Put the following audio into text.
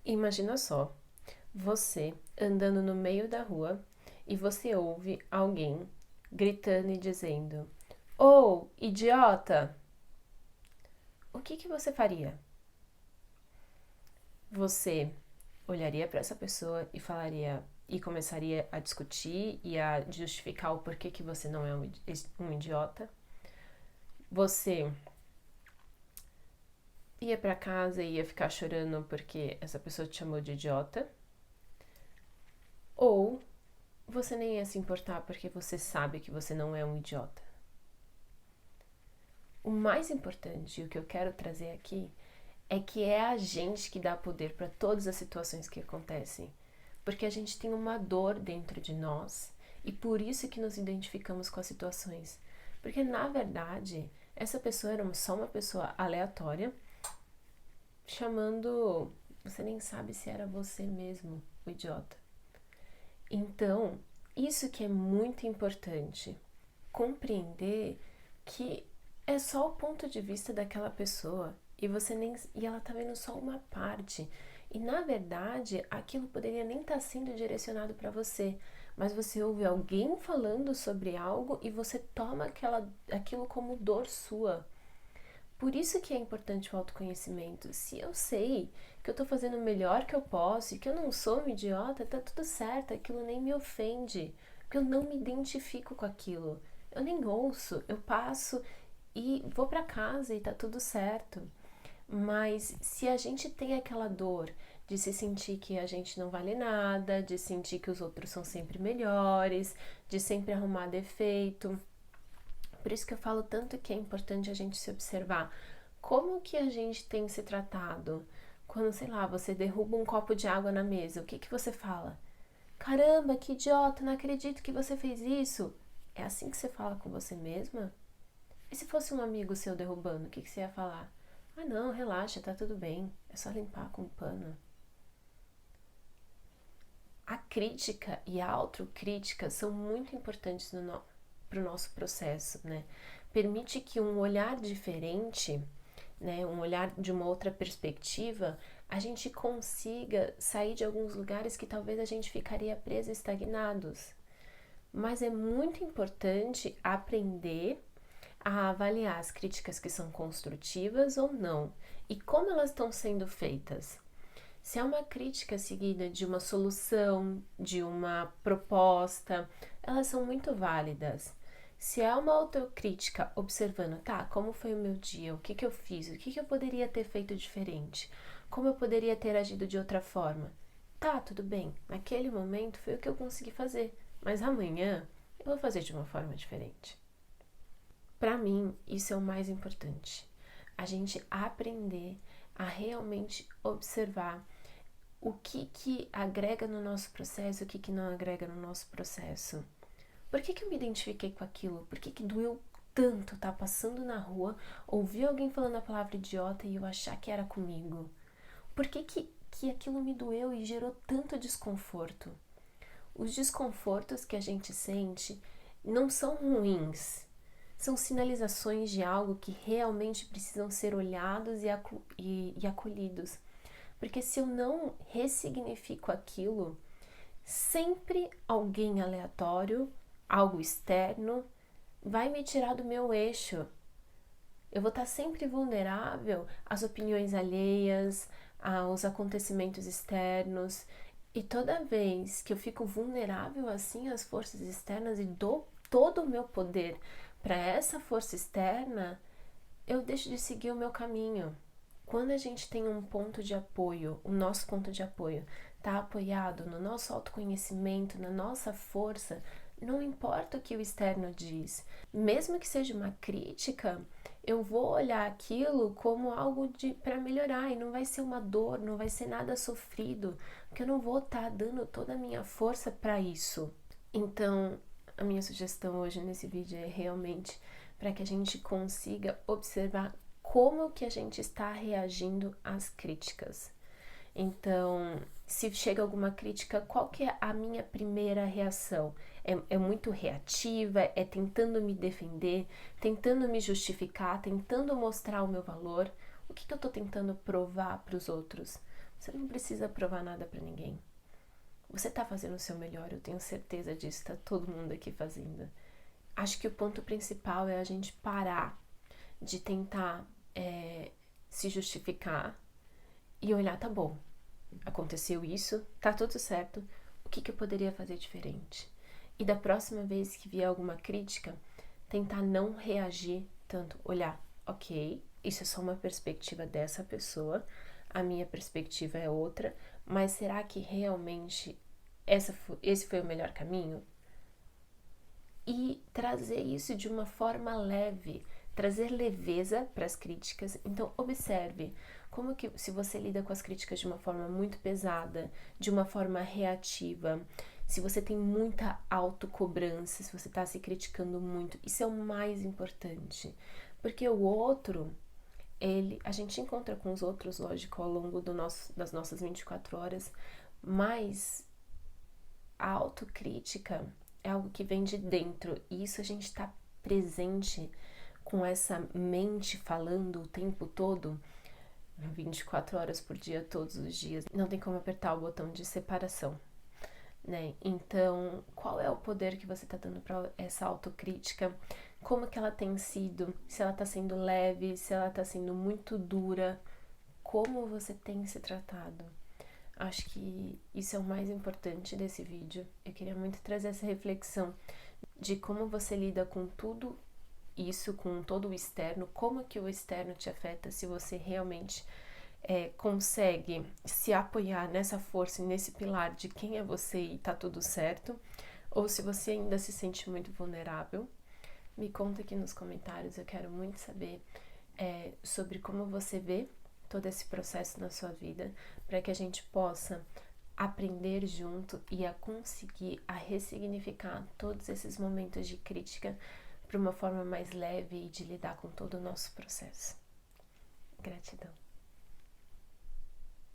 Imagina só, você andando no meio da rua e você ouve alguém gritando e dizendo: "Oh, idiota!" O que você faria? Você olharia para essa pessoa e falaria e começaria a discutir e a justificar o porquê que você não é um idiota? Você ia para casa e ia ficar chorando porque essa pessoa te chamou de idiota? Ou você nem ia se importar porque você sabe que você não é um idiota? O mais importante, e o que eu quero trazer aqui, é que é a gente que dá poder para todas as situações que acontecem. Porque a gente tem uma dor dentro de nós e por isso que nos identificamos com as situações. Porque na verdade, essa pessoa era só uma pessoa aleatória, chamando. Você nem sabe se era você mesmo, o idiota. Então, isso que é muito importante, compreender que é só o ponto de vista daquela pessoa e ela tá vendo só uma parte. E na verdade, aquilo poderia nem estar sendo direcionado para você, mas você ouve alguém falando sobre algo e você toma aquilo como dor sua. Por isso que é importante o autoconhecimento. Se eu sei que eu tô fazendo o melhor que eu posso e que eu não sou um idiota, tá tudo certo, aquilo nem me ofende, porque eu não me identifico com aquilo. Eu nem ouço, eu passo e vou para casa e tá tudo certo. Mas se a gente tem aquela dor de se sentir que a gente não vale nada, de sentir que os outros são sempre melhores, de sempre arrumar defeito, por isso que eu falo tanto que é importante a gente se observar. Como que a gente tem se tratado? Quando, sei lá, você derruba um copo de água na mesa, o que você fala? Caramba, que idiota, não acredito que você fez isso. É assim que você fala com você mesma? E se fosse um amigo seu derrubando, o que você ia falar? Ah, não, relaxa, tá tudo bem. É só limpar com um pano. A crítica e a autocrítica são muito importantes para o nosso processo, né? Permite que um olhar diferente, né, um olhar de uma outra perspectiva, a gente consiga sair de alguns lugares que talvez a gente ficaria preso, estagnados. Mas é muito importante aprender a avaliar as críticas que são construtivas ou não e como elas estão sendo feitas. Se é uma crítica seguida de uma solução, de uma proposta, elas são muito válidas. Se é uma autocrítica observando, tá, como foi o meu dia, o que eu fiz, o que eu poderia ter feito diferente, como eu poderia ter agido de outra forma. Tá, tudo bem, naquele momento foi o que eu consegui fazer, mas amanhã eu vou fazer de uma forma diferente. Para mim, isso é o mais importante. A gente aprender a realmente observar o que agrega no nosso processo, o que não agrega no nosso processo. Por que eu me identifiquei com aquilo? Por que doeu tanto estar passando na rua, ouvir alguém falando a palavra idiota e eu achar que era comigo? Por que aquilo me doeu e gerou tanto desconforto? Os desconfortos que a gente sente não são ruins, são sinalizações de algo que realmente precisam ser olhados e acolhidos. Porque se eu não ressignifico aquilo, sempre alguém aleatório, algo externo, vai me tirar do meu eixo. Eu vou estar sempre vulnerável às opiniões alheias, aos acontecimentos externos. E toda vez que eu fico vulnerável assim às forças externas e dou todo o meu poder para essa força externa, eu deixo de seguir o meu caminho. Quando a gente tem um ponto de apoio, o nosso ponto de apoio está apoiado no nosso autoconhecimento, na nossa força, não importa o que o externo diz, mesmo que seja uma crítica, eu vou olhar aquilo como algo para melhorar e não vai ser uma dor, não vai ser nada sofrido, porque eu não vou estar dando toda a minha força para isso. Então, a minha sugestão hoje nesse vídeo é realmente para que a gente consiga observar como que a gente está reagindo às críticas. Então, se chega alguma crítica, qual que é a minha primeira reação? É muito reativa? É tentando me defender? Tentando me justificar? Tentando mostrar o meu valor? O que eu estou tentando provar para os outros? Você não precisa provar nada pra ninguém. Você tá fazendo o seu melhor, eu tenho certeza disso, tá todo mundo aqui fazendo. Acho que o ponto principal é a gente parar de tentar se justificar e olhar, tá bom, aconteceu isso, tá tudo certo, o que eu poderia fazer diferente? E da próxima vez que vier alguma crítica, tentar não reagir tanto, olhar, ok, isso é só uma perspectiva dessa pessoa, a minha perspectiva é outra, mas será que realmente esse foi o melhor caminho? E trazer isso de uma forma leve, trazer leveza para as críticas. Então, observe como que, se você lida com as críticas de uma forma muito pesada, de uma forma reativa, se você tem muita autocobrança, se você está se criticando muito, isso é o mais importante. Porque o outro, a gente encontra com os outros, lógico, ao longo das nossas 24 horas, mas a autocrítica é algo que vem de dentro, e isso a gente está presente com essa mente falando o tempo todo, 24 horas por dia, todos os dias. Não tem como apertar o botão de separação, né? Então, qual é o poder que você está dando para essa autocrítica? Como que ela tem sido? Se ela está sendo leve, se ela está sendo muito dura? Como você tem se tratado? Acho que isso é o mais importante desse vídeo. Eu queria muito trazer essa reflexão de como você lida com tudo isso, com todo o externo, como que o externo te afeta, se você realmente consegue se apoiar nessa força e nesse pilar de quem é você e tá tudo certo, ou se você ainda se sente muito vulnerável. Me conta aqui nos comentários, eu quero muito saber sobre como você vê todo esse processo na sua vida, para que a gente possa aprender junto e a conseguir a ressignificar todos esses momentos de crítica para uma forma mais leve e de lidar com todo o nosso processo. Gratidão.